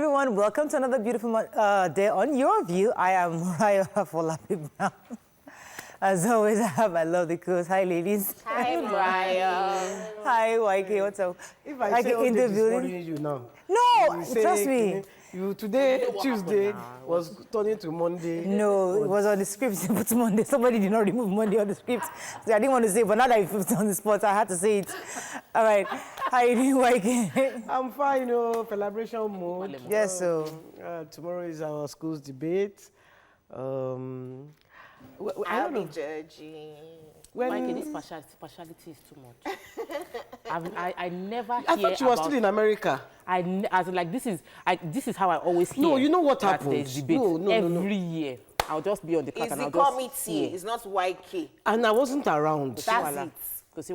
everyone. Welcome to another beautiful day on Your View. I am Mariah Folabi Brown. As always, I have my lovely co-host. Hi, ladies. Hi, Mariah. Hi, YK. What's up? If I say in the building, you now. No, trust me. You today, Tuesday, was turning to Monday. No, it was on the script. Put Monday. Somebody did not remove Monday on the script. So I didn't want to say it, but now that it's on the spot, I had to say it. All right. How you doing, YK? I'm fine, celebration mode. Yes, so. Tomorrow is our school's debate. I'll be judging. Mikey, this partiality is too much. I never hear I thought you were still in America. This is how I always hear. No, you know what that happens? there's debate every year. I'll just be on the cut It's and the I'll just committee. It's not YK. And I wasn't around. That's it. They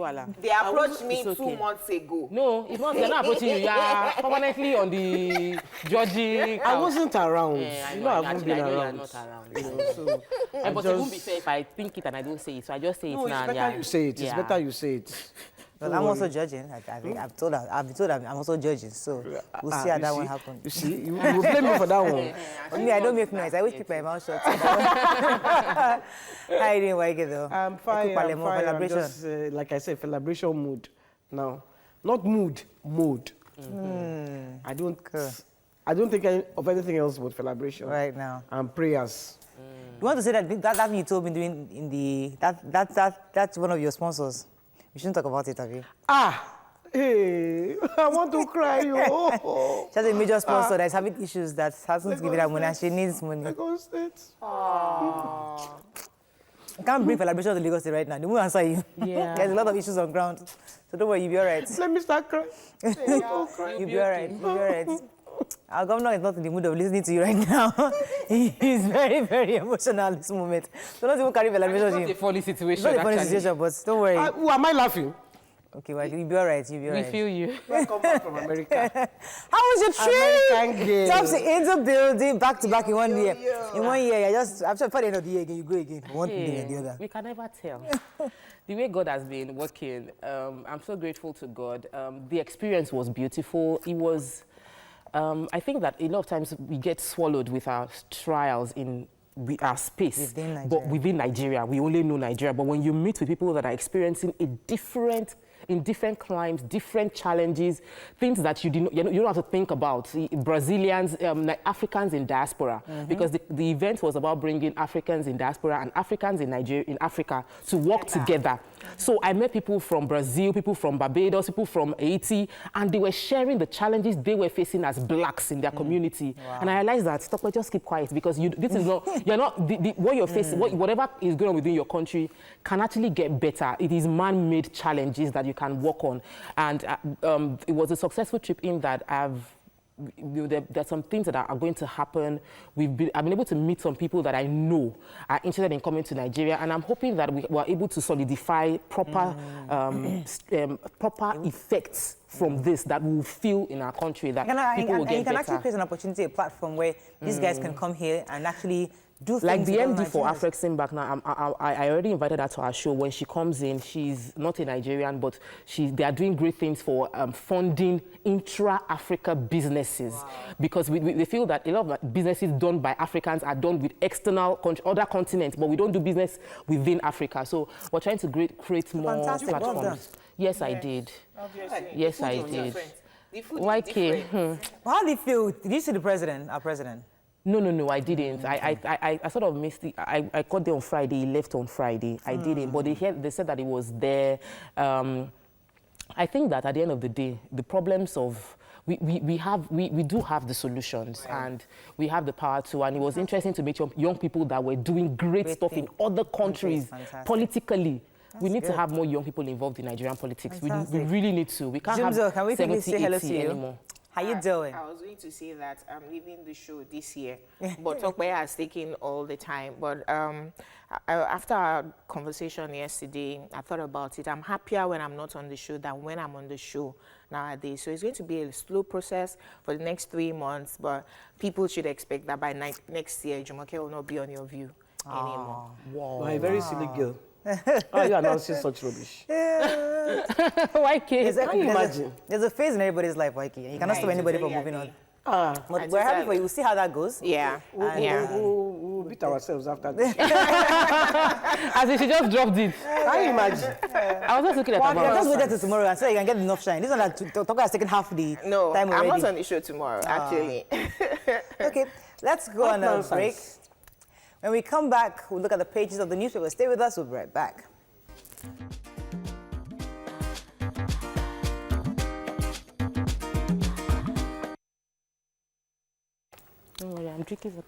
approached me 2 months ago. No, it's not. They're not approaching you. You are permanently on the judging couch. I wasn't around. Yeah, I you know, I haven't been I know around. you're not around. So But it won't be fair if I think it and I don't say it. So I just say no, it now. it's better you say it. It's better you say it. Well, I'm also judging. I've been told I'm also judging. So we'll see how that one happens. You see, you will blame me for that one. Me, I don't make noise. I always keep my mouth shut. How you doing, YK, though? I'm fine. I'm just, like I said, celebration mood now. Not mood, mode. I don't think of anything else but celebration. Right now. And prayers. You want to say that thing you told me doing in the that's one of your sponsors. You shouldn't talk about it, have you? Hey, I want to cry, yo. She has a major sponsor that's having issues that hasn't given her money and she needs money. Lagos State. I can't bring celebration to Lagos State right now. They won't answer you. Yeah. There's a lot of issues on ground. So don't worry, you'll be all right. Let me start crying. You'll be all right. You'll be all right. Our governor is not in the mood of listening to you right now. He's very, very emotional at this moment. So don't even carry celebration. It's not a funny situation. It's not a funny situation, but don't worry. Who am I laughing? Okay, well, you'll be all right. You'll be all right. We feel you. Welcome back from America. How was your trip? American girl. Tops in the building, back to back in 1 year. In 1 year, after the end of the year again, you go again. One thing and the other. We can never tell. The way God has been working, I'm so grateful to God. The experience was beautiful. It was, I think that a lot of times we get swallowed with our trials in our space. Within Nigeria, we only know Nigeria. But when you meet with people that are experiencing in different climes, different challenges, things that you don't have to think about. Brazilians, Africans in diaspora, because the event was about bringing Africans in diaspora and Africans in Nigeria, in Africa, to work together. So I met people from Brazil, people from Barbados, people from Haiti, and they were sharing the challenges they were facing as blacks in their community. Wow. And I realized that, stop, just keep quiet, because this is not, you're not, what you're facing, whatever is going on within your country can actually get better. It is man-made challenges that you can work on. And it was a successful trip in that there's some things that are going to happen. I've been able to meet some people that I know are interested in coming to Nigeria, and I'm hoping that we are able to solidify proper effects from this that we'll feel in our country, that people will get better. You can actually create an opportunity, a platform where these guys can come here and actually do things. Like the MD for Afrexim back now, I already invited her to our show. When she comes in, she's not a Nigerian, but they are doing great things for funding intra-Africa businesses. Wow. Because we feel that a lot of businesses done by Africans are done with external, other continents, but we don't do business within Africa. So we're trying to create more platforms. Yes, I did. Obviously. Yes, I did. YK. How did you feel? Did you see the president, our president? No, I didn't. I sort of missed it. I got there on Friday. He left on Friday. I didn't. But they said that he was there. I think that at the end of the day, the problems of we do have the solutions, and we have the power to. And it was interesting to meet young people that were doing great stuff in other countries politically. We need to have more young people involved in Nigerian politics. We really need to. We can't have can we 70, say hello to 80 you? anymore. How you doing? I was going to say that I'm leaving the show this year, but Tokwe has taken all the time. But after our conversation yesterday, I thought about it. I'm happier when I'm not on the show than when I'm on the show nowadays. So it's going to be a slow process for the next 3 months, but people should expect that by next year, Jumoke will not be on Your View anymore. Wow. You're a very silly girl. How are you announcing such rubbish? YK. Can you imagine? There's a phase in everybody's life, YK. You cannot stop anybody from moving on. But we're happy for you. We'll see how that goes. Yeah. We'll beat ourselves after this. As if she just dropped it. Can you imagine? I was just looking at her. Just wait till tomorrow and so you can get enough shine. This one that Toka has taken half the time already. I'm not on the show tomorrow, actually. Okay, let's go on a break. When we come back, we'll look at the pages of the newspaper. Stay with us. We'll be right back. Don't worry, I'm drinking water.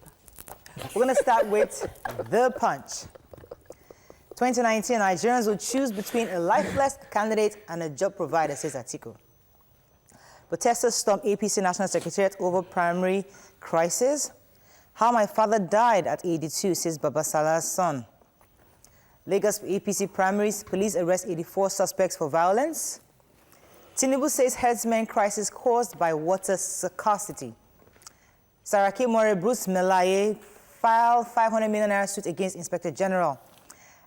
We're going to start with The Punch. 2019, Nigerians will choose between a lifeless candidate and a job provider, says Atiku. Protesters storm APC National Secretariat over primary crisis. How my father died at 82, says Baba Salah's son. Lagos APC primaries, police arrest 84 suspects for violence. Tinubu says herdsmen crisis caused by water scarcity. Saraki More Bruce Melaye filed 500 million naira suit against Inspector General.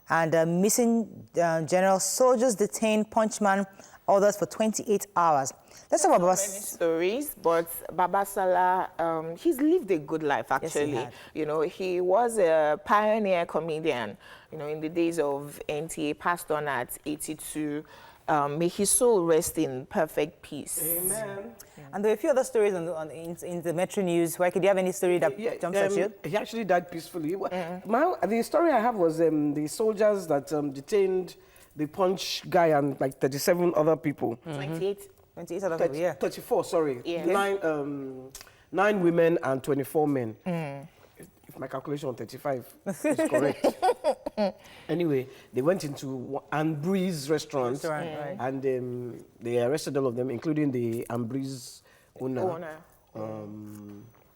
And missing general soldiers detained Punchman orders for 28 hours. Let's talk about many stories, but Baba Salah, he's lived a good life, actually. Yes, you know, he was a pioneer comedian, you know, in the days of NTA, passed on at 82. May his soul rest in perfect peace. Amen. And there are a few other stories in the Metro News. Why, could you have any story that jumps at you? He actually died peacefully. The story I have was the soldiers that detained the Punch guy and like 37 other people. 28 other people, yeah. 34, sorry. Yeah. 9 women and 24 men. If my calculation on 35 is correct. Anyway, they went into Ambree's restaurant, right. and they arrested all of them, including the Ambree's owner.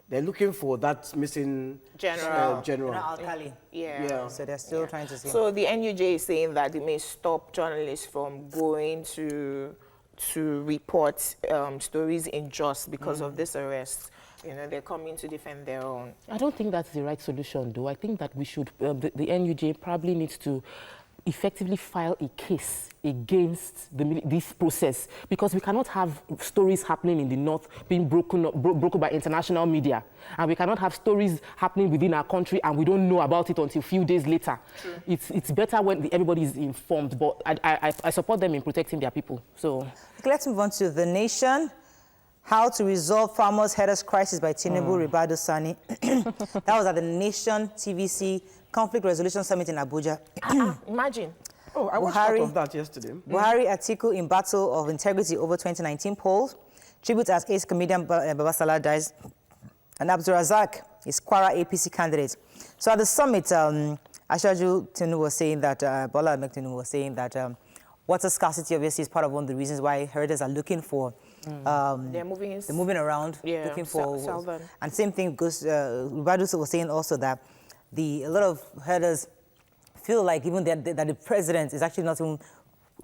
They're looking for that missing general. Alkali. Yeah. So they're still trying to see. So the NUJ is saying that they may stop journalists from going to report stories in Jos because of this arrest. You know, they're coming to defend their own. I don't think that's the right solution, though. I think that we should, the NUJ probably needs to effectively file a case against this process, because we cannot have stories happening in the north being broken by international media, and we cannot have stories happening within our country and we don't know about it until a few days later. True. It's better when everybody is informed, but I support them in protecting their people. So let's move on to The Nation. How to resolve farmers' headers crisis by Tinubu Ribadu Sani. That was at the Nation TVC Conflict Resolution Summit in Abuja. Imagine. Oh, I watched part of that yesterday. Buhari Atiku in battle of integrity over 2019 polls. Tribute as ace comedian Baba Salah dies. And Abdulrazak is Kwara APC candidate. So at the summit, Ashaju Tinubu was saying that, Bola Ahmed Tinubu was saying that water scarcity obviously is part of one of the reasons why herders are looking for they're moving around, looking for and same thing goes. Ribadu was saying also that a lot of herders feel like even that the president is actually not even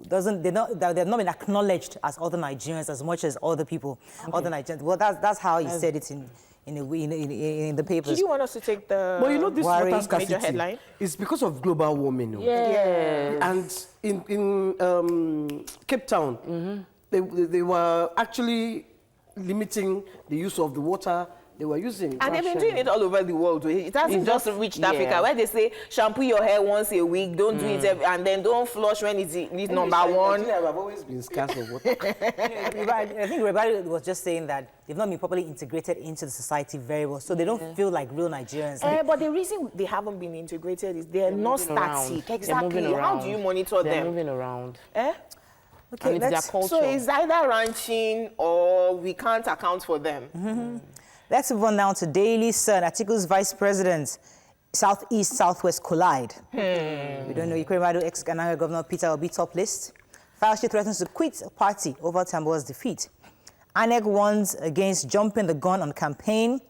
they've not been acknowledged as other Nigerians as much as other people, other Nigerians. Well, that's how he said it in the papers. Did you want us to take the well, you know, this water scarcity major headline? It's because of global warming. Yes. And in Cape Town, they were actually limiting the use of the water they were using. And they've been doing it all over the world. It hasn't just reached Africa, where they say shampoo your hair once a week, don't do it and then don't flush when it's number one. I've always been scarce of water. I think Rebadi was just saying that they've not been properly integrated into the society very well, so they don't feel like real Nigerians. But the reason they haven't been integrated is they're not static. Exactly. How do you monitor them? They're moving around. Okay, and it's their culture. So it's either ranching or we can't account for them. Let's move on now to Daily Sun. Atiku's vice president, Southeast-Southwest collide. We don't know. Ikremadu ex-Ghana Governor Peter Obi top list. Fauci threatens to quit party over Tambuwa's defeat. INEC warns against jumping the gun on campaign.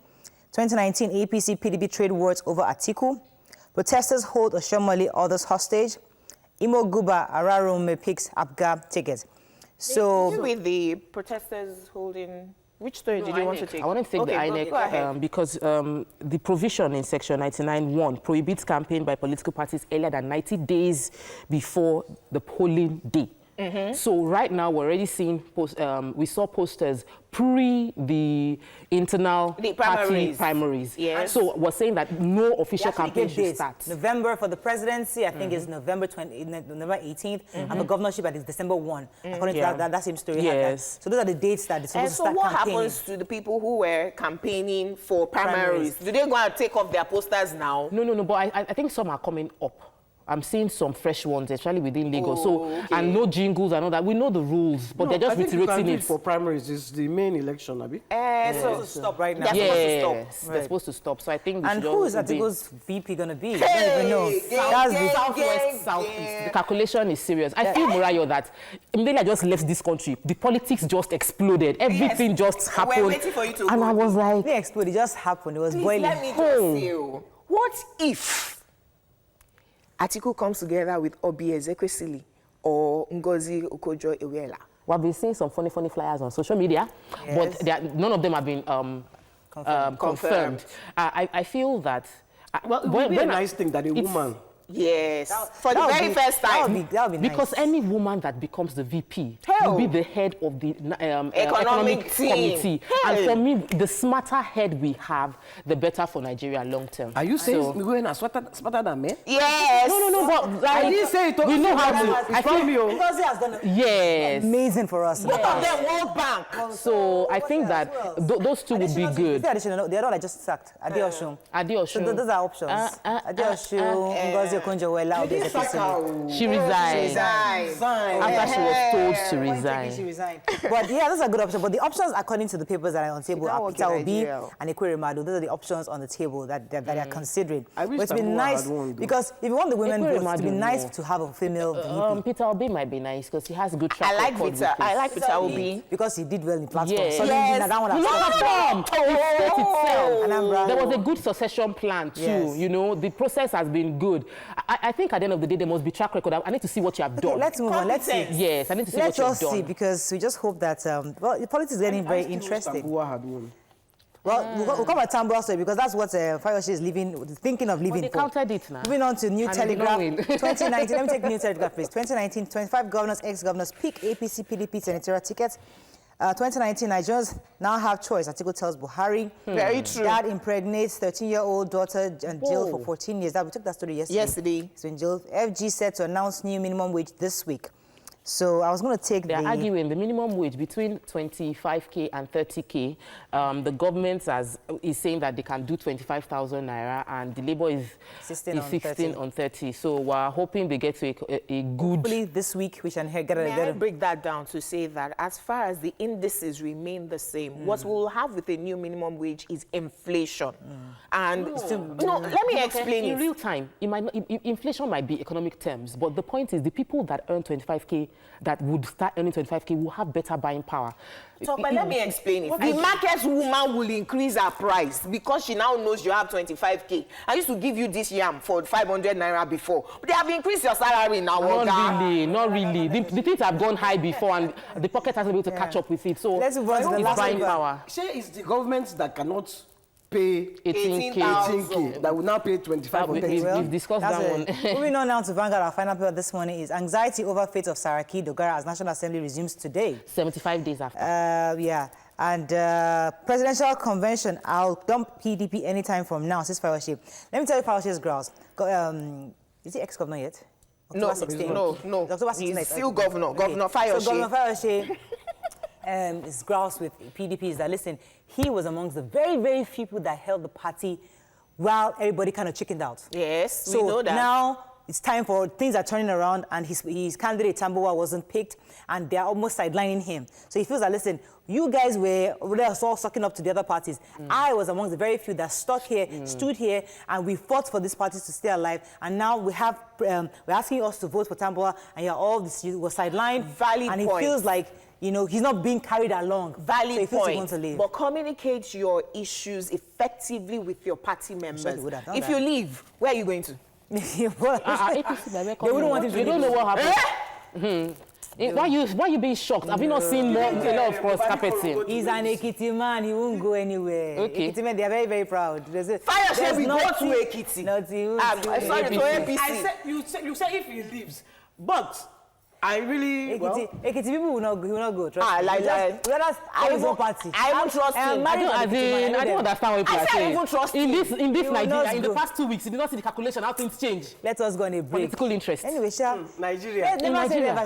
2019 APC PDP trade wars over Atiku. Protesters hold Oshomole others hostage. Imo Guba Ararume picks Abga ticket. So did you read the protesters holding? Which story did you want to take? I want to take the INEC because the provision in Section 99(1) prohibits campaign by political parties earlier than 90 days before the polling day. So right now we're already seeing we saw posters pre the internal party primaries. Yes. So we're saying that no official They actually campaign give should dates. start. November for the presidency, I think is November 18th, and the governorship at is December 1. According to that same story. Yes. So those are the dates that they're supposed to So start what campaigning. happens to the people who were campaigning for primaries? Do they go and take off their posters now? No, but I think some are coming up. I'm seeing some fresh ones, especially within Lagos. And no jingles and all that. We know the rules, but they're just reiterating it. For primaries, it's the main election, Abi. So to stop right now. they're supposed to stop. They're supposed to stop. So I think we And should who is Atigo's VP going to be? I don't even know. That's the Southwest, Southeast. The calculation is serious. I feel, Morayo, that immediately I just left this country, the politics just exploded. Everything just happened. We're waiting for you to and I was like, It exploded. It just happened. It was Please boiling. let me just say, what if Atiku comes together with Obi Ezekwesili or Ngozi Okonjo-Iweala? we've been seeing some funny flyers on social media, but none of them have been confirmed. I feel that... Well, it would be a nice thing that a woman... Yes, for the very first time. That would be nice. Because any woman that becomes the VP Hell. will be the head of the Economic team. committee. Hell. And for me, the smarter head we have, the better for Nigeria long term. Are you saying women are smarter than men? Yes. No, but like, I didn't say it. we know how to. I feel you. Ngozi has done Yes. amazing for us. Both of them World Bank. So I think that those two would be good. The other one I just sacked. Adeosun. Adeosun. So those are options. Adeosun, Ngozi Okonjo-Iweala, Obi Ezekwesili. She resigned. After she was told to resign. She resigned. But yeah, those are good options. But the options, according to the papers that are on the table, are Peter Obi and Ekweremadu. Those are the options on the table that they are considering. I wish but it's been Tambuwal nice had won, though. because if you want the women votes, it'd be Ekweremadu, nice no. to have a female VP. Peter Obi might be nice because he has good track I like record Peter. with this. I like Peter Obi. Because he did well in platform. Yes. So Yes. that one You know has how itself. Anambra. There was a good succession plan too. Yes. You know, the process has been good. I think at the end of the day, there must be track record. I need to see what you have Okay, done. let's move on. Let's see. Yes, I need to see Let's what you have just see done. because we just hope that well, the politics is getting very interesting. Tambuwal had won. Well, we'll come at Tambuwal story because that's what Fayose is thinking of leaving They for. counted it now. Moving on to New And Telegraph. they don't win. 2019, let me take New Telegraph, please. 2019, 25 governors, ex-governors pick APC, PDP senatorial tickets. 2019, Nigerians now have choice. Atiku tells Buhari. Very true. Dad impregnates 13-year-old daughter and jailed for 14 years. We took that story yesterday. He's been jailed. FG said to announce new minimum wage this week. So I was going to take They're arguing the minimum wage between 25k and 30k. The government is saying that they can do 25,000 naira, and the Labour is 16 on 30. So we're hoping they get to a good. Hopefully this week we can get May I break that down to say that as far as the indices remain the same, what we'll have with a new minimum wage is inflation. And let me explain in it. real time. Inflation might be economic terms, but the point is the people that earn 25k, that would start earning 25k, will have better buying power. So, but let me explain it. The market woman will increase her price because she now knows you have 25k. I used to give you this yam for 500 naira before, but they have increased your salary now. Not really. The things have gone high before, and the pocket hasn't been able to catch up with it. So let's move on to the it's last buying one. power. It's the government that cannot pay 18k. that will now pay 25 or 30. We've discussed that one. Moving on now to Vanguard, our final paper this morning is anxiety over fate of Saraki Dogara as National Assembly resumes today. 75 days after. Yeah. And presidential convention, I'll dump PDP anytime from now, says Fayose. Let me tell you Fayoshe's grouse. Is he ex-governor yet? No, October 16th. no. October 16th. He's still governor, Governor Fayose. So Governor Fayose is grouse with PDP is that, listen, he was amongst the very, very few people that held the party while everybody kind of chickened out. Yes, So we know that. now it's time for things are turning around, and his candidate Tambuwal wasn't picked, and they're almost sidelining him. So he feels that, listen, you guys were all sucking up to the other parties. I was amongst the very few that stuck here, stood here, and we fought for these parties to stay alive. And now we have we're asking us to vote for Tambuwal, and you're all this, you were sidelined. Valid and point. he feels like, you know, he's not being carried along. Valid so he feels he point. wants to leave. But communicate your issues effectively with your party members. he would have done If that. you leave, where are you going to? APC, They wouldn't want him to You don't leave. know what happened. Why you being shocked? Have you not seen a lot of cross carpeting? He's an Ekiti man. He won't go anywhere. Okay. Ekiti men, they are very, very proud. Fayose will go to Ekiti. Nothing. I'm sorry to APC. I said, you say if he leaves, but I really, Ekiti people will not go. Trust me. like that. I even party. I even trust him. I don't understand what people are saying. even trust in this will Nigeria, not in the go. past 2 weeks, you did not see the calculation how things change. Let us go on a break. Political interest. Anyway, Nigeria.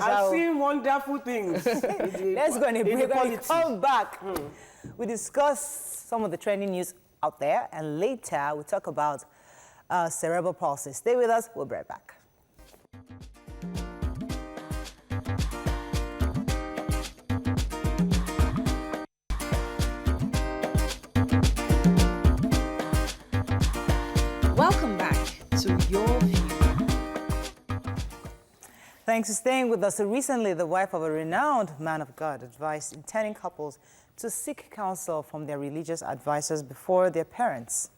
I've seen wonderful things. Let's go on a break. When we come back, we discuss some of the trending news out there, and later we talk about cerebral palsy. Stay with us. We'll be right back. Welcome back to Your View. Thanks for staying with us. So recently, the wife of a renowned man of God advised intending couples to seek counsel from their religious advisors before their parents.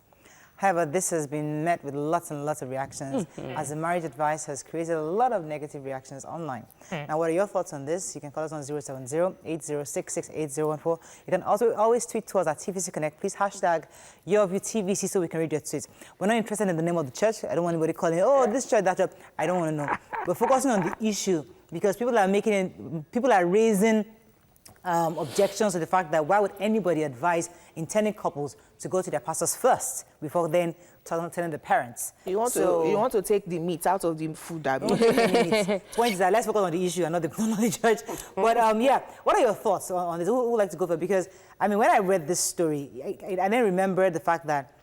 However, this has been met with lots and lots of reactions, as the marriage advice has created a lot of negative reactions online. Now, what are your thoughts on this? You can call us on 070-8066-8014. You can also always tweet to us at TVC Connect. Please hashtag YourViewTVC so we can read your tweets. We're not interested in the name of the church. I don't want anybody calling, oh, this church, that church. I don't want to know. We're focusing on the issue because people are raising objections to the fact that why would anybody advise intending couples to go to their pastors first before then telling the parents? You want to take the meat out of the food. Point is that let's focus on the issue and not the church. But yeah, what are your thoughts on this? Who would like to go for it? Because I mean, when I read this story, I then remember the fact that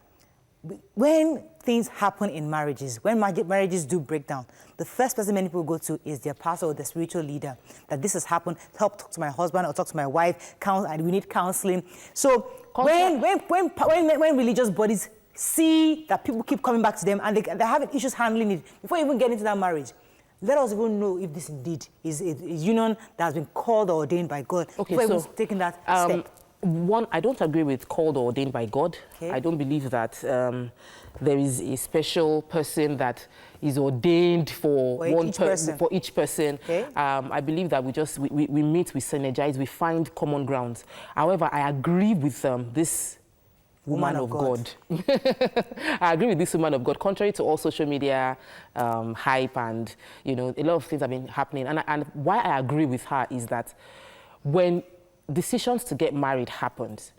when things happen in marriages, when marriages do break down, the first person many people go to is their pastor or the spiritual leader. That this has happened, help talk to my husband or talk to my wife, and we need counseling. So when religious bodies see that people keep coming back to them and they're having issues handling it, before you even get into that marriage, let us even know if this indeed is a union that has been called or ordained by God. Okay, before even taking that step. One, I don't agree with called or ordained by God. Okay. I don't believe that there is a special person that is ordained for each person. Okay. I believe that we meet, we synergize, we find common grounds. However, I agree with this woman of God. I agree with this woman of God. Contrary to all social media hype and a lot of things have been happening. And why I agree with her is that when decisions to get married happened,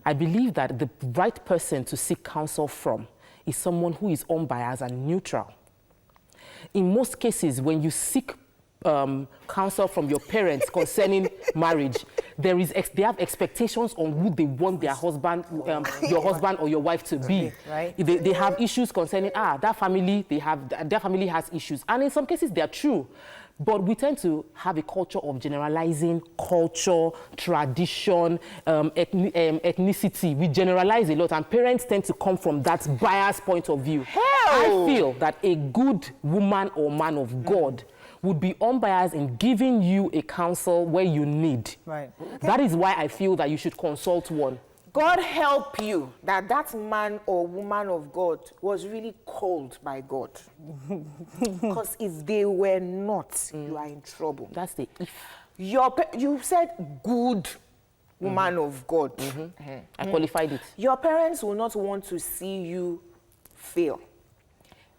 I believe that the right person to seek counsel from is someone who is unbiased and neutral. In most cases, when you seek counsel from your parents concerning marriage, they have expectations on who they want their husband, your husband or your wife to be. Right. They have issues concerning their family has issues, and in some cases they are true. But we tend to have a culture of generalizing culture, tradition, ethnicity. We generalize a lot, and parents tend to come from that biased point of view. I feel that a good woman or man of God would be unbiased in giving you a counsel where you need. Right. Okay. That is why I feel that you should consult one. God help you that man or woman of God was really called by God. Because if they were not, you are in trouble. That's the if. You said good woman of God. I qualified it. Your parents will not want to see you fail.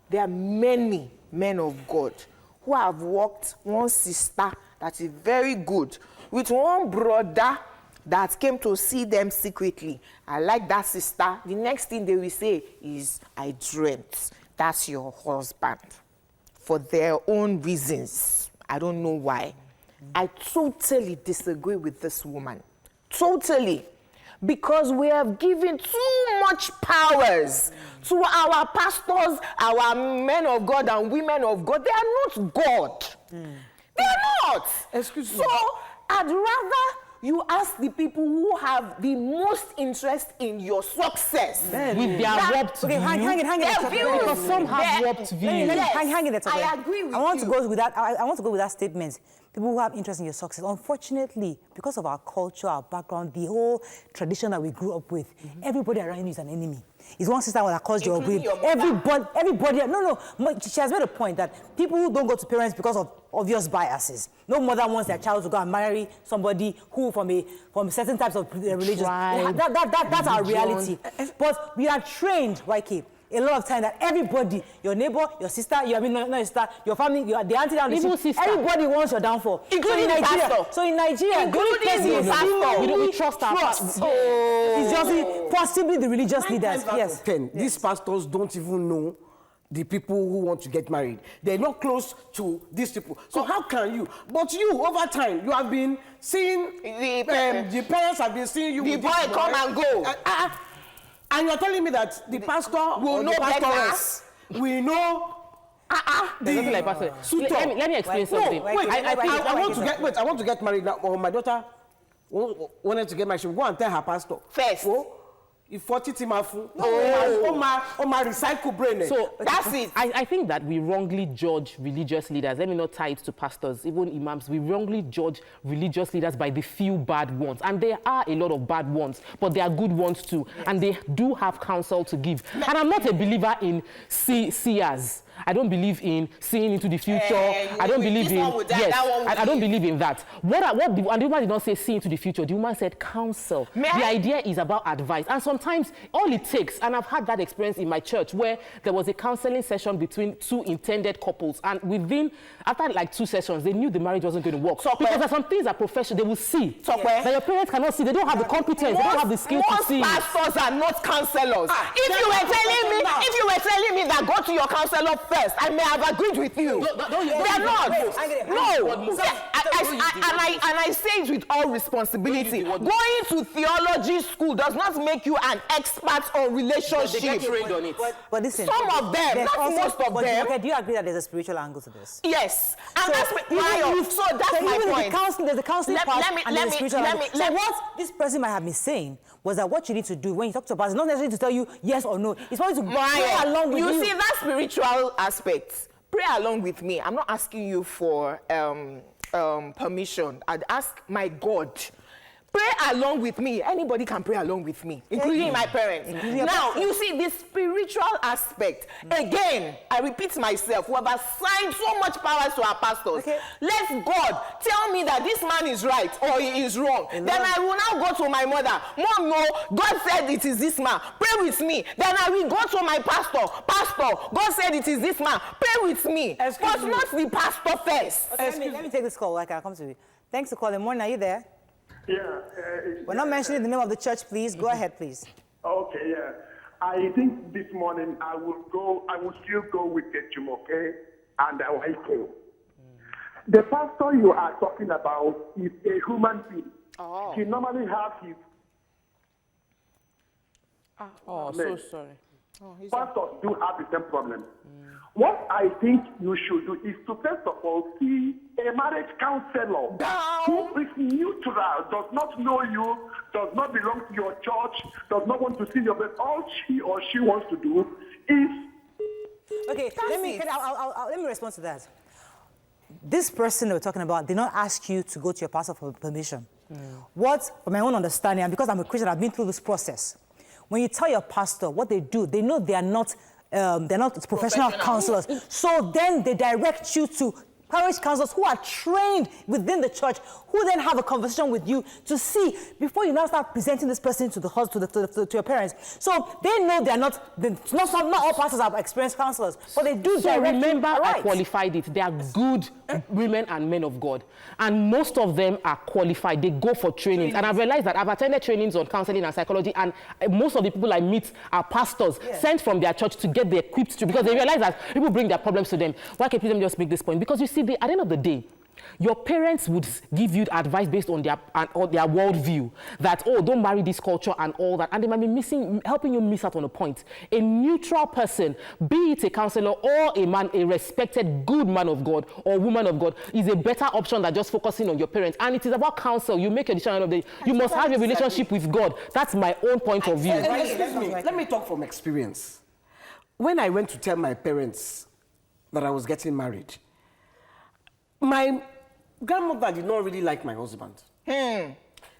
There are many men of God who have worked one sister that is very good with one brother that came to see them secretly. I like that sister. The next thing they will say is, I dreamt. That's your husband. For their own reasons. I don't know why. I totally disagree with this woman. Totally. Because we have given too much powers to our pastors, our men of God and women of God. They are not God. They are not. Excuse me. So I'd rather you ask the people who have the most interest in your success. With their warped view. Hang it. Because some have warped views. Hang it. I agree with you. I want to go with that statement. People who have interest in your success. Unfortunately, because of our culture, our background, the whole tradition that we grew up with, everybody around you is an enemy. It's one sister that caused your grave. Everybody. No. She has made a point that people who don't go to parents because of obvious biases. No mother wants their child to go and marry somebody who from certain types of religions. That's our reality. But we are trained, YK, a lot of time that everybody, your neighbor, your sister, not your sister, your family, the auntie down the street, everybody wants your downfall. Including the pastor. So in Nigeria, including the pastor. We don't trust our pastors. It's just possibly the religious leaders. Yes. 10. These pastors don't even know the people who want to get married. They're not close to these people. So how can you? But you, over time, you have been seeing, the parents have been seeing you the with boy this come and go. And you're telling me that the pastor will know pastoress will know There's nothing like pastor. Let me explain something. I want to get married now. Oh, my daughter wanted to get married. She will go and tell her pastor first. If 40 timafu, my recycle brain. So that's it. I think that we wrongly judge religious leaders. Let me not tie it to pastors, even imams. We wrongly judge religious leaders by the few bad ones. And there are a lot of bad ones, but there are good ones too. Yes. And they do have counsel to give. And I'm not a believer in seers. I don't believe in seeing into the future. I don't believe in I don't believe in that. And the woman did not say see into the future. The woman said counsel. The idea is about advice. And sometimes all it takes, and I've had that experience in my church where there was a counseling session between two intended couples, and after like 2 sessions, they knew the marriage wasn't going to work. Because there are some things that professional they will see that your parents cannot see. They don't have the competence. They don't have the skill to see. Most pastors are not counselors. If you were telling me that go to your counselor first, I may have agreed with you. They're not. No. And I say it with all responsibility. Going to theology school does not make you an expert on relationships. They get trained on it. But listen, some of them, not most of them. Okay, do you agree that there's a spiritual angle to this? Yes. And that's my point. There's the counseling part and there's the spiritual angle. So what this person might have been saying was that what you need to do when you talk to a pastor is not necessarily to tell you yes or no. It's probably to pray along with you. You see, that spiritual aspect, pray along with me. I'm not asking you for permission. I'd ask my God. Pray along with me. Anybody can pray along with me, including my parents. Now, you see, the spiritual aspect, again, I repeat myself, who have assigned so much power to our pastors. Let God tell me that this man is right or he is wrong. Then I will now go to my mother. Mom, no, God said it is this man. Pray with me. Then I will go to my pastor. Pastor, God said it is this man. Pray with me. But not the pastor first. Okay, let me take this call. I can come to you. Thanks for calling. Morning, are you there? Yeah. We're not mentioning the name of the church, please. Go ahead, please. Okay, yeah. I think this morning I will still go with the Jumoke and the Waiko. The pastor you are talking about is a human being. Oh. He normally has his... so sorry. Pastors do have the same problem. What I think you should do is to first of all see a marriage counselor who is neutral, does not know you, does not belong to your church, does not want to see your best. All she or she wants to do is... Okay, let me respond to that. This person we're talking about did not ask you to go to your pastor for permission. What, from my own understanding, and because I'm a Christian, I've been through this process. When you tell your pastor what they do, they know they're not professional counselors. So then they direct you to parish counselors who are trained within the church, who then have a conversation with you to see before you now start presenting this person to to your parents. So they know not all pastors are experienced counselors, but they do. So remember, I qualified it. They are good women and men of God, and most of them are qualified. They go for trainings, and I've realized that I've attended trainings on counseling and psychology, and most of the people I meet are pastors sent from their church to get the equipped to, because they realize that people bring their problems to them. Why can't people just make this point? Because you see, at the end of the day, your parents would give you advice based on their worldview that, oh, don't marry this culture and all that, and they might be helping you miss out on a point. A neutral person, be it a counselor or a respected good man of God or woman of God, is a better option than just focusing on your parents. And it is about counsel. You make a decision of the day. You must have a relationship with God. That's my own point of view. Let me talk from experience. When I went to tell my parents that I was getting married, my grandmother did not really like my husband.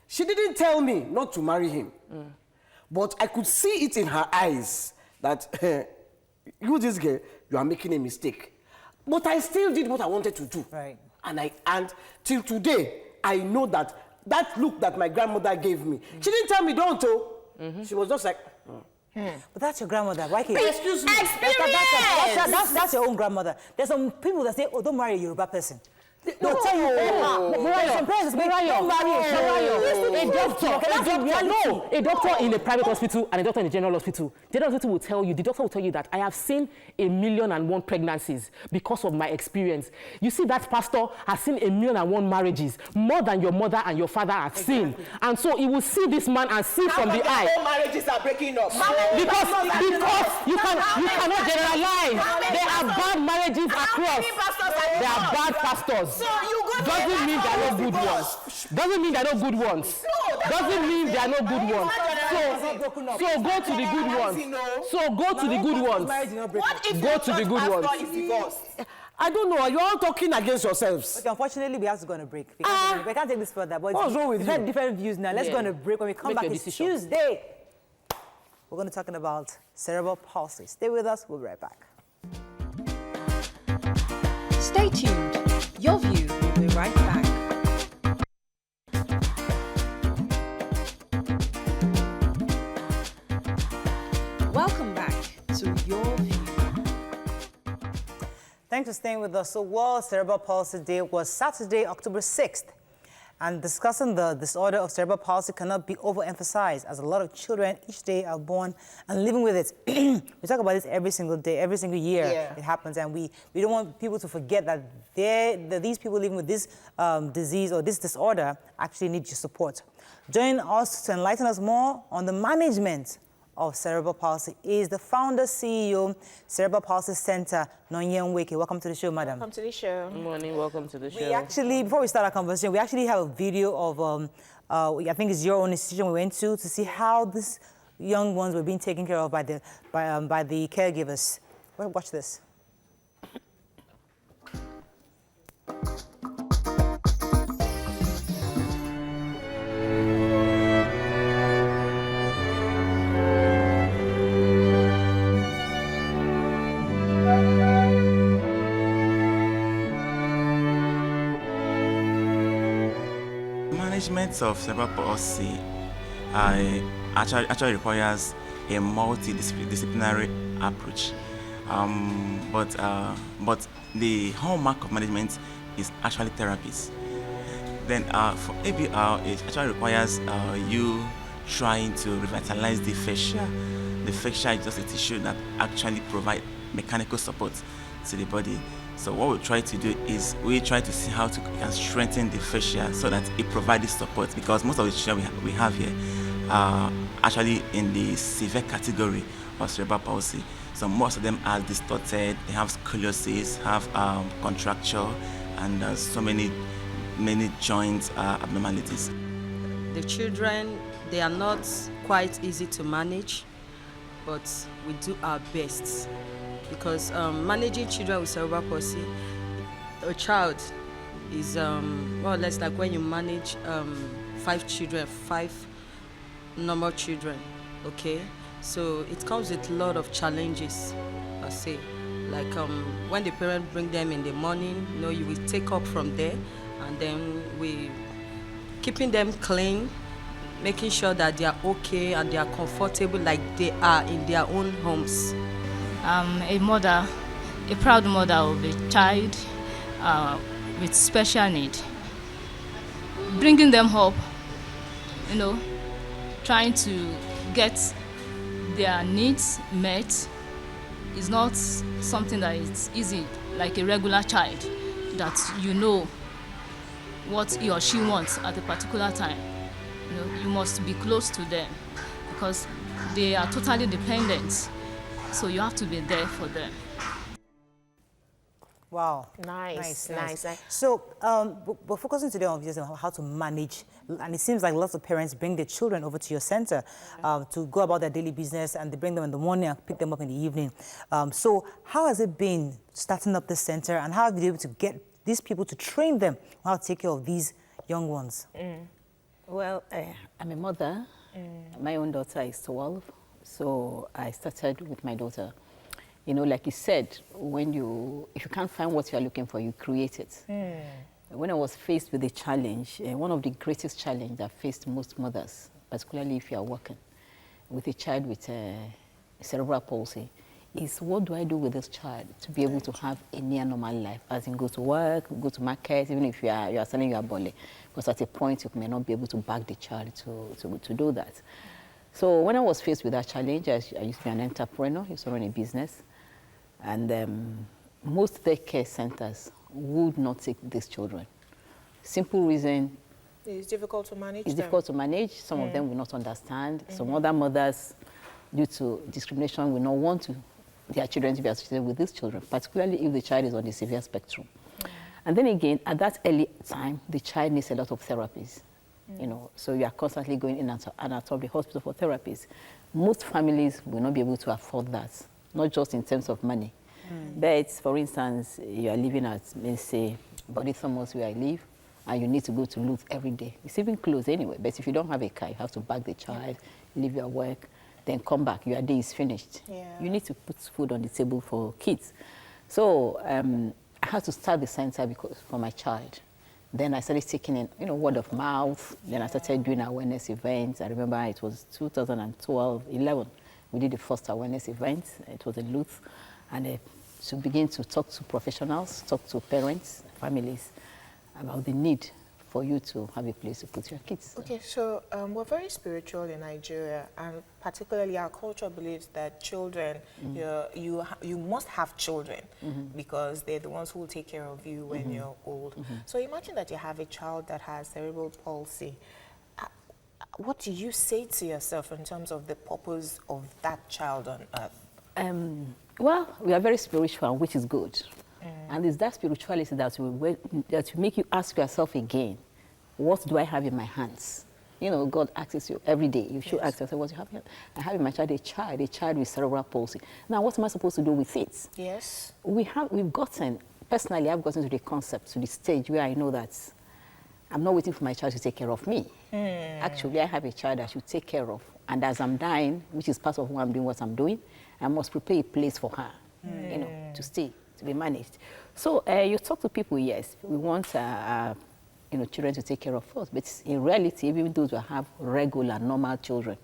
She didn't tell me not to marry him. But I could see it in her eyes that, you, this girl, you are making a mistake. But I still did what I wanted to do. Right. And till today, I know that look that my grandmother gave me, she didn't tell me don't. She was just like, But that's your grandmother. Why can't Excuse me. That's your own grandmother. There's some people that say, oh, don't marry a Yoruba person. They'll tell you, some parents say, don't marry a doctor in a private hospital and a doctor in a general hospital. The general hospital will tell you, the doctor will tell you that I have seen 1,000,001 pregnancies because of my experience. You see, that pastor has seen 1,000,001 marriages, more than your mother and your father have seen. And so he will see this man and see from the eye. All marriages are breaking up. Because you cannot generalize. There are bad marriages across. There are bad pastors. So you go to Doesn't mean there are no good ones. Doesn't mean there are no good ones. Doesn't mean there are no good ones. So go to the good ones. So go to the good ones. What if Go to the good ones. is divorced? I don't know. You're all talking against yourselves. Okay, unfortunately, we have to go on a break. We can't take this further. But What's wrong with we've you? had different views now. Let's go on a break. When we come Make back, your it's decision. Tuesday. We're going to be talking about cerebral palsy. Stay with us. We'll be right back. Stay tuned. Your View will be right back. Welcome back to Your View. Thanks for staying with us. So World Cerebral Palsy Day was Saturday, October 6th. And discussing the disorder of cerebral palsy cannot be overemphasized, as a lot of children each day are born and living with it. We talk about this every single day, every single year it happens, and we don't want people to forget that these people living with this disease or this disorder actually need your support. Joining us to enlighten us more on the management of cerebral palsy is the founder, CEO, Cerebral Palsy Center, Nonyen Weke. Welcome to the show, madam. Welcome to the show. Good morning, welcome to the show. We actually, before we start our conversation, we actually have a video of, I think it's your own institution we went to see how these young ones were being taken care of by the caregivers. Well, watch this. Management of cerebral palsy actually requires a multidisciplinary approach, but the hallmark of management is actually therapies. Then for ABR, it actually requires you trying to revitalize the fascia. The fascia is just a tissue that actually provides mechanical support to the body. So what we try to do is we try to see how we can strengthen the fascia so that it provides this support, because most of the children we have here are actually in the severe category of cerebral palsy. So most of them are distorted, they have scoliosis, have contracture, and so many joint abnormalities. The children, they are not quite easy to manage, but we do our best. Because managing children with cerebral palsy, a child is more or less like when you manage 5 normal children, okay? So it comes with a lot of challenges, per se. Like when the parents bring them in the morning, you will take up from there, and then we keeping them clean, making sure that they are okay and they are comfortable like they are in their own homes. A mother, a proud mother of a child with special need. Bringing them up, trying to get their needs met is not something that is easy, like a regular child, that what he or she wants at a particular time. You must be close to them because they are totally dependent. So you have to be there for them. Wow. Nice. So we're focusing today on how to manage, and it seems like lots of parents bring their children over to your center to go about their daily business, and they bring them in the morning and pick them up in the evening. So how has it been starting up this center, and how have you been able to get these people to train them on how to take care of these young ones? Well, I'm a mother. My own daughter is 12. So I started with my daughter. Like you said, if you can't find what you're looking for, you create it. When I was faced with a challenge, one of the greatest challenges that faced most mothers, particularly if you are working, with a child with cerebral palsy is, what do I do with this child to be able to have a near normal life, as in go to work, go to market, even if you are selling your bole, because at a point you may not be able to back the child to do that. So when I was faced with that challenge, I used to be an entrepreneur, I used to run a business, and most daycare centers would not take these children. Simple reason. It's difficult to manage. It's difficult to manage. Some of them will not understand. Some other mothers, due to discrimination, will not want their children to be associated with these children, particularly if the child is on the severe spectrum. And then again, at that early time, the child needs a lot of therapies. You know, so you are constantly going in and out of the hospital for therapies. Most families will not be able to afford that, not just in terms of money. But for instance, you are living at, let's say, Body Thomas, where I live, and you need to go to Luth every day. It's even close anyway, but if you don't have a car, you have to bag the child, leave your work, then come back, your day is finished. You need to put food on the table for kids. So I had to start the center for my child. Then I started taking in, you know, word of mouth. Then I started doing awareness events. I remember it was 2012, 11. We did the first awareness event. It was in Luth. And to begin to talk to professionals, talk to parents, families about the need for you to have a place to put your kids. Okay, so we're very spiritual in Nigeria, and particularly our culture believes that children, you must have children because they're the ones who will take care of you when you're old. So imagine that you have a child that has cerebral palsy. What do you say to yourself in terms of the purpose of that child on earth? Well, we are very spiritual, which is good. And it's that spirituality that will make you ask yourself again, what do I have in my hands? You know, God asks you every day. You should ask yourself, what do you have here? I have in my child a child with cerebral palsy. Now, what am I supposed to do with it? Yes. Personally, I've gotten to the concept, to the stage where I know that I'm not waiting for my child to take care of me. Actually, I have a child that I should take care of. And as I'm dying, which is part of why I'm doing what I'm doing, I must prepare a place for her, you know, to stay, to be managed. So you talk to people, yes, we want you know, children to take care of us, but in reality, even those who have regular, normal children,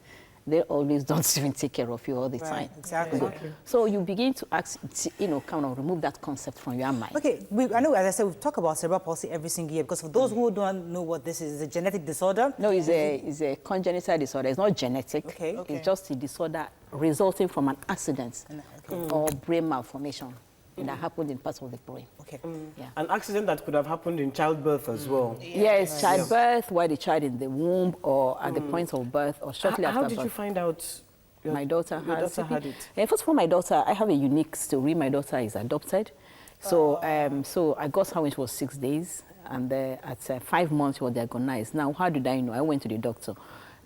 they always don't even take care of you all the time. Exactly. So you begin to ask, you know, kind of remove that concept from your mind. Okay, I know, as I said, we talk about cerebral palsy every single year, because for those who don't know what this is, it's a genetic disorder? No, it's a congenital disorder. It's not genetic. Okay. It's just a disorder resulting from an accident or brain malformation that happened in parts of the brain. Okay. Yeah. An accident that could have happened in childbirth as well. Yes, childbirth, while the child in the womb, or at the point of birth, or shortly after birth. How did you find out my daughter had it? First of all, my daughter, I have a unique story. My daughter is adopted. So, so I got her when she was 6 days, and at 5 months she was diagnosed. Now, how did I know? I went to the doctor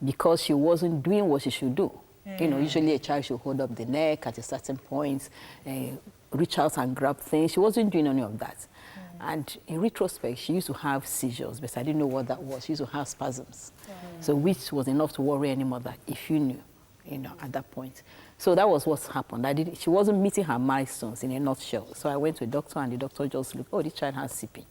because she wasn't doing what she should do. You know, usually a child should hold up the neck at a certain point, reach out and grab things. She wasn't doing any of that. And in retrospect, she used to have seizures, but I didn't know what that was. She used to have spasms. So which was enough to worry any mother if you knew, you know, at that point. So that was what happened. She wasn't meeting her milestones in a nutshell. So I went to a doctor, and the doctor just looked, oh, this child has CP.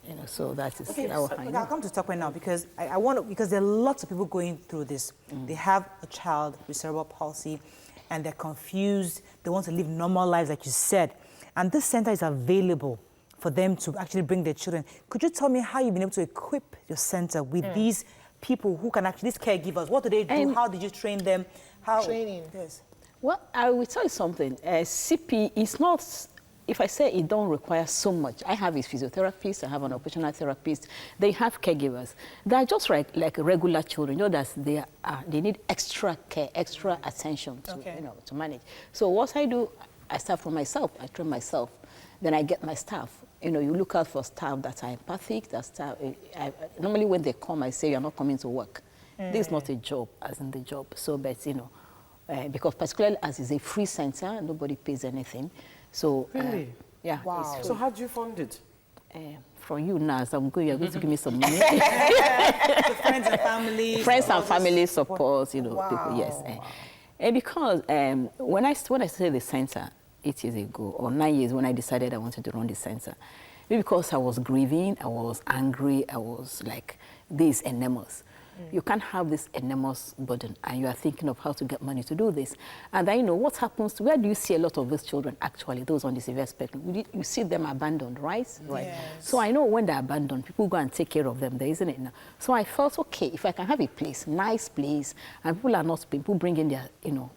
You know, so that is how I know. I'll come to talk right now, because I want to, because there are lots of people going through this. They have a child with cerebral palsy, and they're confused. They want to live normal lives, like you said. And this center is available for them to actually bring their children. Could you tell me how you've been able to equip your center with these people who can actually, these caregivers? What do they do? How did you train them? Training. Yes. Well, I will tell you something. CP is not, if I say it don't require so much, I have a physiotherapist, I have an occupational therapist, they have caregivers. They're just like regular children, you know, that they need extra care, extra attention to, you know, to manage. So what I do, I start from myself, I train myself, then I get my staff. You know, you look out for staff that are empathic, that staff, normally when they come, I say, you're not coming to work. This is not a job, as in the job. So, but, you know, because particularly as it's a free center, nobody pays anything. So, really? Yeah. Wow. So how do you fund it? From you now, so you're going to give me some money. Friends and family. Friends and family support, you know, people, yes. And because when I started the center 8 years ago, or 9 years, when I decided I wanted to run the center, maybe because I was grieving, I was angry, I was like, this enormous. You can't have this enormous burden and you are thinking of how to get money to do this. And then, you know, what happens, where do you see a lot of these children actually, those on the severe spectrum? You see them abandoned, right? Right. Yes. So I know when they're abandoned, people go and take care of them there, isn't it now? So I felt, okay, if I can have a place, nice place, and people are not, people bring in their, you know,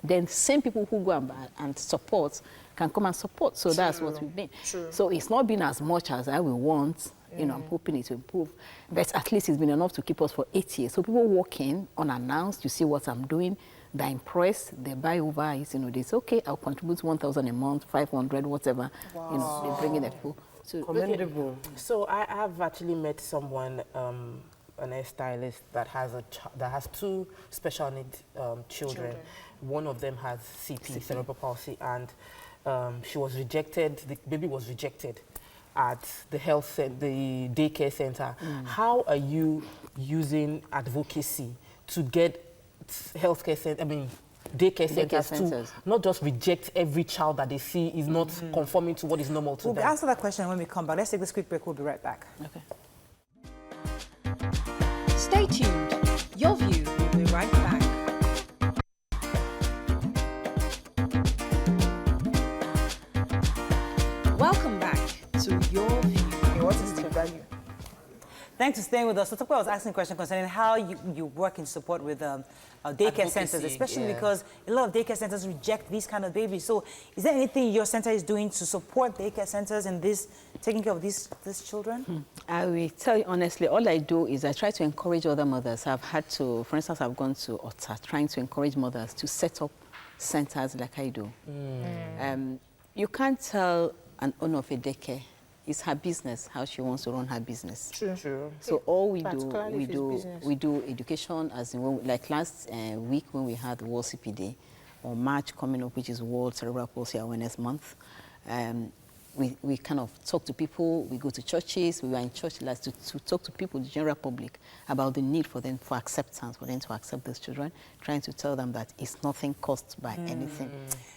then same people who go and support can come and support. So that's what we've been. So it's not been as much as I will want. You know, I'm hoping it will improve. But at least it's been enough to keep us for 8 years. So people walk in unannounced, you see what I'm doing, they're impressed, they buy over it, you know, they say, okay, I'll contribute 1,000 a month, 500, whatever. Wow. You know, they bring in the people. So, commendable. So I have actually met someone, an hairstylist that has that has 2 special needs children. One of them has CP, cerebral palsy, and she was rejected. The baby was rejected at the the daycare center. How are you using advocacy to get daycare centers to not just reject every child that they see is not conforming to what is normal to them? We'll answer that question when we come back. Let's take this quick break. We'll be right back. okay. Stay tuned. Your View will be right back. Welcome back to Your View. What is the value? Thanks for staying with us. So Tope was asking a question concerning how you work in support with daycare centers, especially because a lot of daycare centers reject these kind of babies. So is there anything your center is doing to support daycare centers in this, taking care of these children? I will tell you honestly, all I do is I try to encourage other mothers. I've had to, for instance, I've gone to Otta, trying to encourage mothers to set up centers like I do. You can't tell an owner of a daycare, it's her business, how she wants to run her business. True. So all we do education, as in like last week when we had the World CP Day, or March coming up, which is World Cerebral Palsy Awareness Month. We kind of talk to people, we go to churches, we were in church last to talk to people, the general public, about the need for them, for acceptance, for them to accept these children, trying to tell them that it's nothing caused by anything.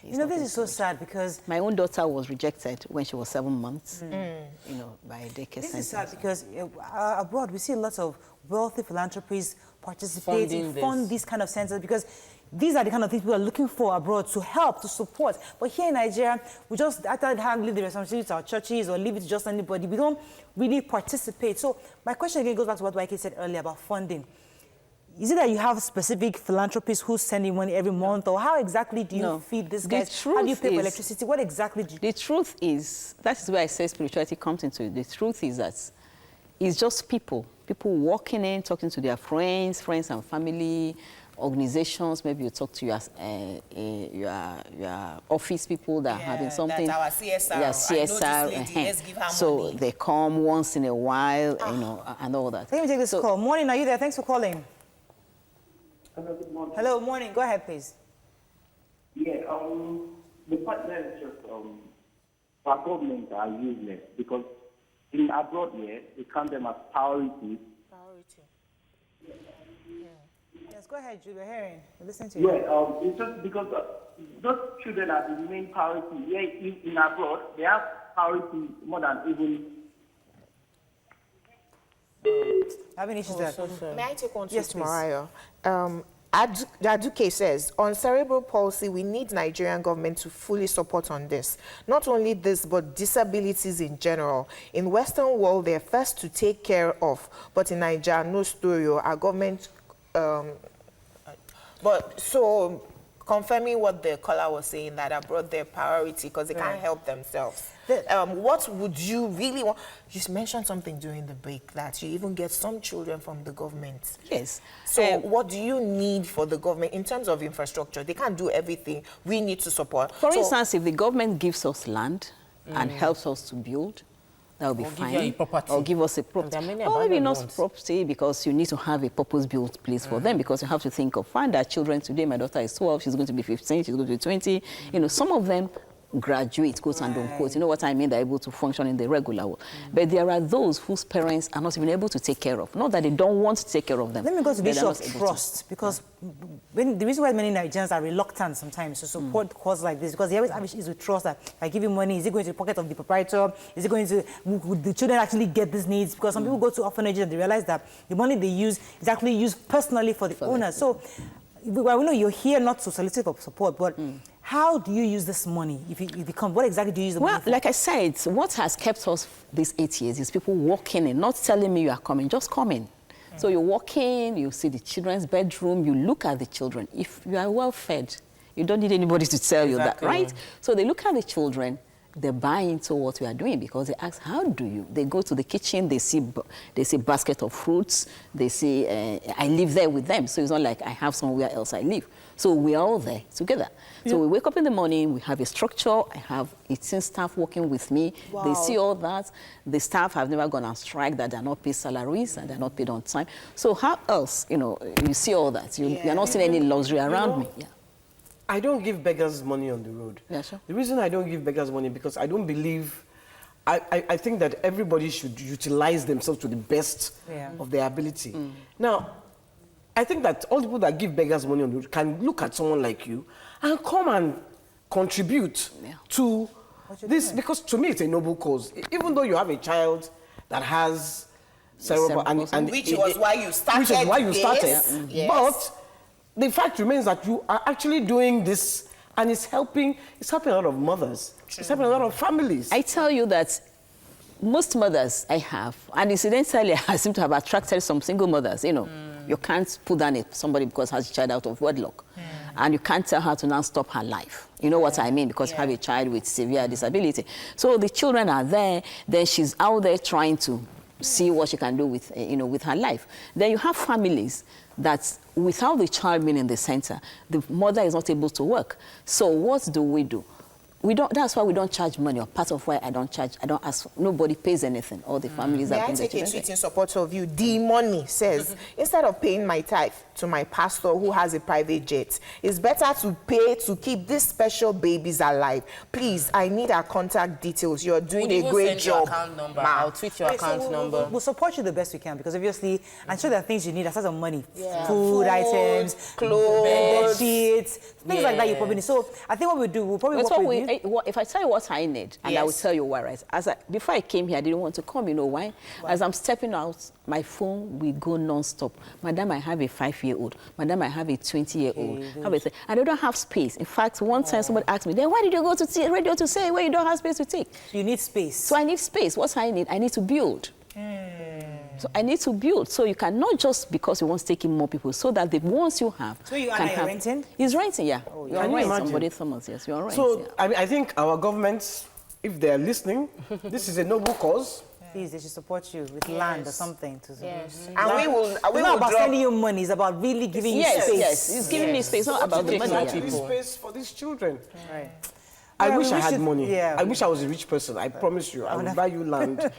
You know, this is so sad because my own daughter was rejected when she was 7 months, you know, by a daycare center. This is sad because abroad we see lots of wealthy philanthropies participating, fund these kind of centers because these are the kind of things people are looking for abroad to help, to support. But here in Nigeria, we just leave the responsibility to our churches or leave it to just anybody. We don't really participate. So my question again goes back to what Waike said earlier about funding. Is it that you have specific philanthropists who send you money every month, or how exactly do you feed these guys? How do you pay for electricity? What exactly do you... The truth is, that is where I say spirituality comes into it. The truth is that it's just people walking in, talking to their friends and family, organizations. Maybe you talk to your office people that are having something. That's our CSR. Yeah, CSR. Let's give her so money. they come once in a while, you know, and all that. Let me take this call. Morning, are you there? Thanks for calling. Hello, good morning. Hello, morning. Go ahead, please. Yeah, the point there is just our governments are useless because in abroad here, they count them as priorities. Yes, go ahead, Julie. We're hearing. We're listening to you. Yeah, it's just because those children are the main priority. Yeah, in abroad, they have priority more than even. Having issues there. May I take one to Yes, Mariah? Aduke says, on cerebral palsy, we need Nigerian government to fully support on this. Not only this, but disabilities in general. In Western world, they're first to take care of, but in Nigeria, no story. Our government, but so confirming what the caller was saying, that abroad their priority because they can't help themselves. What would you really want? You mentioned something during the break that you even get some children from the government. Yes. So what do you need for the government in terms of infrastructure? They can't do everything. We need to support. For instance, if the government gives us land and helps us to build, that will be fine. Or give us a property. Or maybe not property, because you need to have a purpose-built place for them, because you have to think of, find our children today. My daughter is 12, she's going to be 15, she's going to be 20. You know, some of them graduate, quote and unquote. You know what I mean? They're able to function in the regular world. But there are those whose parents are not even able to take care of. Not that they don't want to take care of them. Let me go to the issue of trust, because the reason why many Nigerians are reluctant sometimes to support causes like this, because they always have issues with trust. That if I give you money, is it going to the pocket of the proprietor? Is it going to, would the children actually get these needs? Because some people go to orphanages and they realize that the money they use is actually used personally for the owner. So, well, we know you're here not to solicit for support, but how do you use this money? If you come, what exactly do you use the money for? Well, like I said, what has kept us these 8 years is people walking in, not telling me you are coming, just coming. So you walk in, you see the children's bedroom, you look at the children. If you are well fed, you don't need anybody to tell you that, right? So they look at the children, they buy into what we are doing because they ask, how do you? They go to the kitchen, they see basket of fruits, they say, I live there with them. So it's not like I have somewhere else I live. So we are all there together. So we wake up in the morning, we have a structure, I have 18 staff working with me. Wow. They see all that. The staff have never gone on strike, that they're not paid salaries and they're not paid on time. So how else, you see all that? You're not seeing any luxury around me. Yeah. I don't give beggars money on the road. Yeah, sure. The reason I don't give beggars money because I don't believe, I think that everybody should utilize themselves to the best of their ability. Now, I think that all the people that give beggars money on the road can look at someone like you and come and contribute to this, because to me it's a noble cause. Even though you have a child that has cerebral and which was why you started. Yes. But the fact remains that you are actually doing this, and it's helping a lot of mothers. It's helping a lot of families. I tell you that most mothers I have, and incidentally I seem to have attracted some single mothers, You can't put down somebody because has a child out of wedlock. And you can't tell her to now stop her life. You know what I mean? Because you have a child with severe disability. So the children are there, then she's out there trying to see what she can do with, with her life. Then you have families that without the child being in the center, the mother is not able to work. So what do? That's why we don't charge money, or part of why I don't ask, nobody pays anything. All the families are paying their children. May I take a tweet in support of you? The money says, instead of paying my tithe to my pastor who has a private jet, it's better to pay to keep these special babies alive. Please, I need our contact details. You're doing a great job. Account number. I'll tweet your account number. We'll support you the best we can, because obviously, I'm sure there are things you need aside of money. Food items, clothes, bed sheets, things like that you probably need. So I think what we'll do, we'll probably work with you. If I tell you what I need, and I will tell you why, right? Before I came here, I didn't want to come. You know why? As I'm stepping out, my phone will go non-stop. Madam, I have a 5-year-old. Madam, I have a 20-year-old. And I don't have space. In fact, one time somebody asked me, then why did you go to radio to say where you don't have space to take? You need space. So I need space. What I need to build. So I need to build. So you cannot just because you want to take in more people, so that the ones you have. So you are renting? He's renting, yeah. Oh, you are right. Somebody Thomas, yes, you are right. So I think our governments, if they are listening, this is a noble cause. Please, they should support you with land or something. And we will it's not about sending you money, it's about really giving you space. Yes, it's giving you space, not about the money. Actually space for these children. Right. I wish I had money. Yeah. I wish I was a rich person. I promise you, I would buy you land.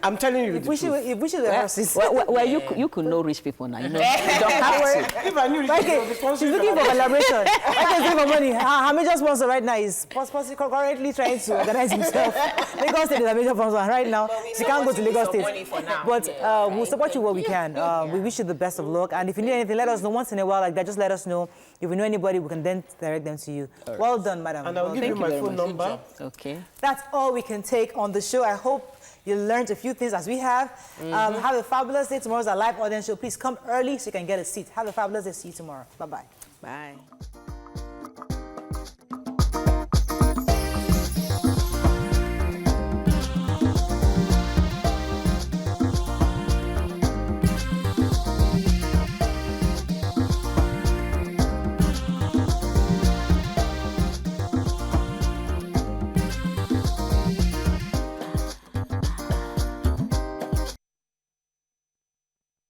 I'm telling you, if we should houses. Well, you could know rich people now. You don't have to. If I knew rich people, she's looking for collaboration. I can say for money. Her major sponsor right now is currently trying to organize himself. Lagos State is a major sponsor right now. She can't go to Lagos State. But we'll support you where we can. We wish you the best of luck. And if you need anything, let us know once in a while like that. Just let us know. If we know anybody, we can then direct them to you. Right. Well done, madam. And I'll give you my phone number. Okay. That's all we can take on the show. I hope you learned a few things as we have. Have a fabulous day. Tomorrow's our live audience show. Please come early so you can get a seat. Have a fabulous day. See you tomorrow. Bye-bye. Bye.